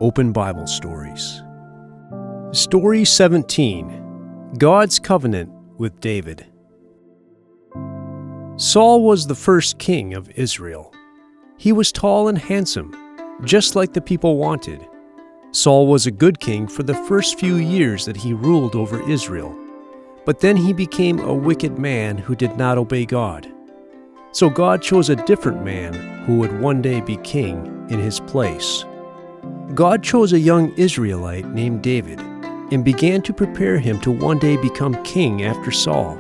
Open Bible Stories. Story 17. God's Covenant with David. Saul was the first king of Israel. He was tall and handsome, just like the people wanted. Saul was a good king for the first few years that he ruled over Israel, but then he became a wicked man who did not obey God. So God chose a different man who would one day be king in his place. God chose a young Israelite named David and began to prepare him to one day become king after Saul.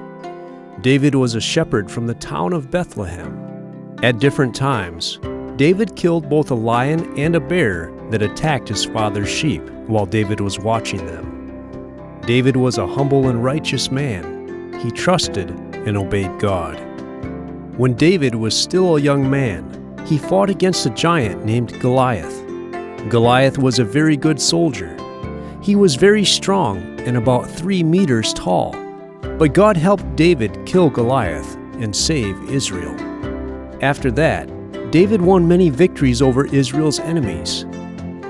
David was a shepherd from the town of Bethlehem. At different times, David killed both a lion and a bear that attacked his father's sheep while David was watching them. David was a humble and righteous man. He trusted and obeyed God. When David was still a young man, he fought against a giant named Goliath. Goliath was a very good soldier. He was very strong and about 3 meters tall. But God helped David kill Goliath and save Israel. After that, David won many victories over Israel's enemies.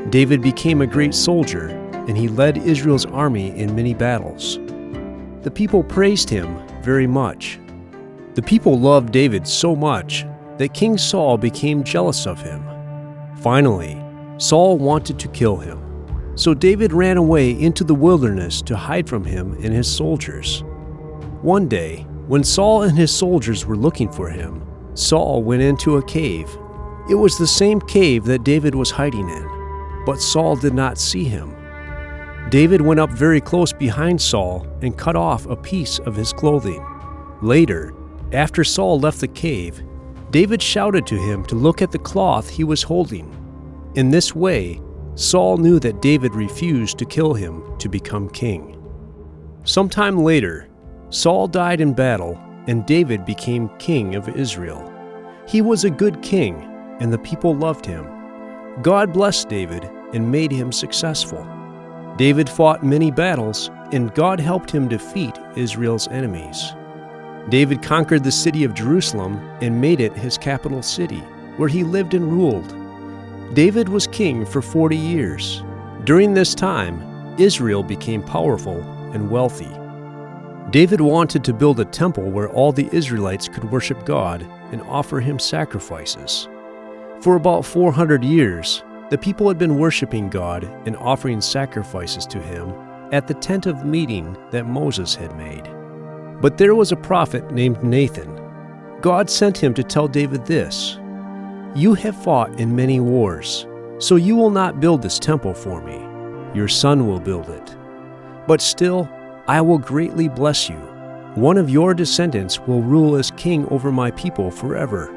David became a great soldier, and he led Israel's army in many battles. The people praised him very much. The people loved David so much that King Saul became jealous of him. Finally, Saul wanted to kill him. So David ran away into the wilderness to hide from him and his soldiers. One day, when Saul and his soldiers were looking for him, Saul went into a cave. It was the same cave that David was hiding in, but Saul did not see him. David went up very close behind Saul and cut off a piece of his clothing. Later, after Saul left the cave, David shouted to him to look at the cloth he was holding. In this way, Saul knew that David refused to kill him to become king. Sometime later, Saul died in battle, and David became king of Israel. He was a good king, and the people loved him. God blessed David and made him successful. David fought many battles, and God helped him defeat Israel's enemies. David conquered the city of Jerusalem and made it his capital city, where he lived and ruled. David was king for 40 years. During this time, Israel became powerful and wealthy. David wanted to build a temple where all the Israelites could worship God and offer him sacrifices. For about 400 years, the people had been worshiping God and offering sacrifices to him at the tent of meeting that Moses had made. But there was a prophet named Nathan. God sent him to tell David this: "You have fought in many wars, so you will not build this temple for me. Your son will build it. But still, I will greatly bless you. One of your descendants will rule as king over my people forever."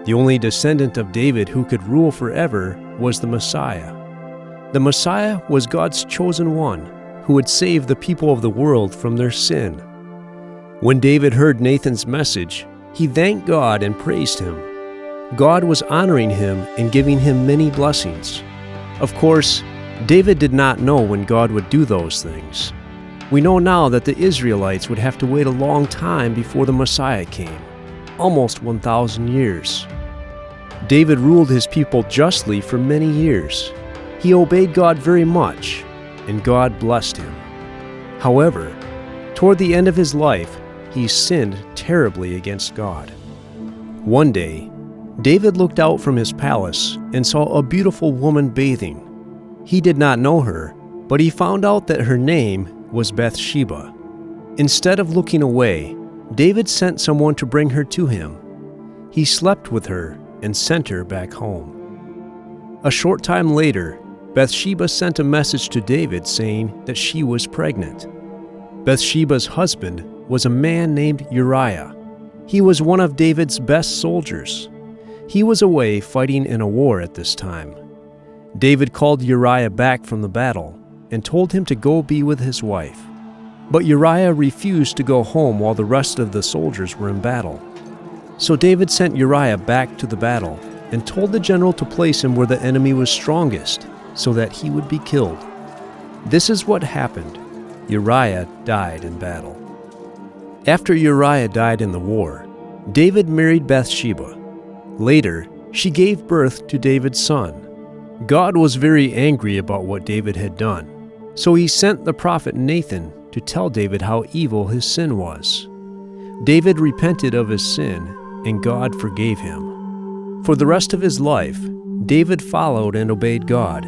The only descendant of David who could rule forever was the Messiah. The Messiah was God's chosen one, who would save the people of the world from their sin. When David heard Nathan's message, he thanked God and praised him. God was honoring him and giving him many blessings. Of course, David did not know when God would do those things. We know now that the Israelites would have to wait a long time before the Messiah came, almost 1,000 years. David ruled his people justly for many years. He obeyed God very much, and God blessed him. However, toward the end of his life, he sinned terribly against God. One day, David looked out from his palace and saw a beautiful woman bathing. He did not know her, but he found out that her name was Bathsheba. Instead of looking away, David sent someone to bring her to him. He slept with her and sent her back home. A short time later, Bathsheba sent a message to David saying that she was pregnant. Bathsheba's husband was a man named Uriah. He was one of David's best soldiers. He was away fighting in a war at this time. David called Uriah back from the battle and told him to go be with his wife. But Uriah refused to go home while the rest of the soldiers were in battle. So David sent Uriah back to the battle and told the general to place him where the enemy was strongest so that he would be killed. This is what happened. Uriah died in battle. After Uriah died in the war, David married Bathsheba. Later, she gave birth to David's son. God was very angry about what David had done, so he sent the prophet Nathan to tell David how evil his sin was. David repented of his sin, and God forgave him. For the rest of his life, David followed and obeyed God,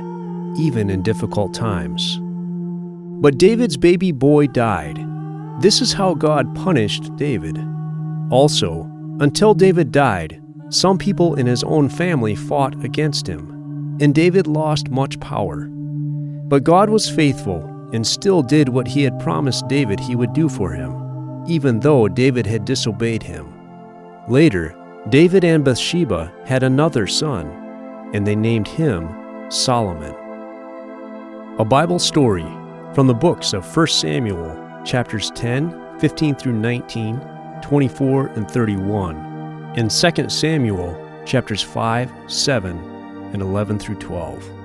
even in difficult times. But David's baby boy died. This is how God punished David. Also, until David died, some people in his own family fought against him, and David lost much power. But God was faithful and still did what he had promised David he would do for him, even though David had disobeyed him. Later, David and Bathsheba had another son, and they named him Solomon. A Bible story from the books of 1 Samuel, chapters 10, 15 through 19, 24 and 31, and 2 Samuel, chapters 5, 7, and 11 through 12.